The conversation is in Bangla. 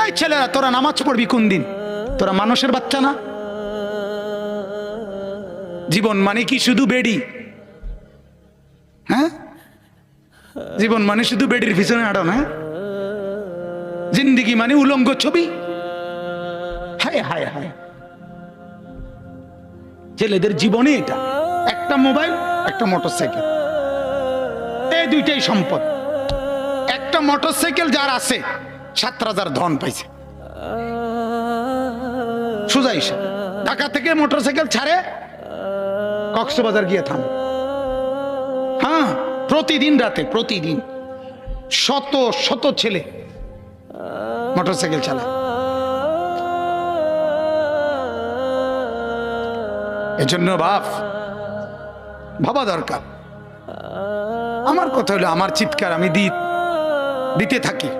ওই ছেলেরা তোরা নামাজ পড়বি কোন দিন? তোরা মানুষের বাচ্চা না? জীবন মানে কি শুধু বেডি? হ্যাঁ, জীবন মানে শুধু বেডির পিছনে আড়ানো? হ্যাঁ, জিন্দিগি মানে উলঙ্গ ছবি? হায় হায় হায়, ছেলেদের জীবনে এটা একটা মোবাইল, একটা মোটরসাইকেল, এই দুইটাই সম্পদ। একটা মোটরসাইকেল যার আছে 7 রাজার ধন পাইছে। সোজা হিসাব, ঢাকা থেকে মোটরসাইকেল ছাড়ে কক্সবাজার গিয়ে থামে। হ্যাঁ, প্রতিদিন রাতে, প্রতিদিন শত শত ছেলে মোটরসাইকেল চালায়। এজন্য ভাবা দরকার। আমার কথা হলো, আমার চিৎকার আমি দিতে থাকি।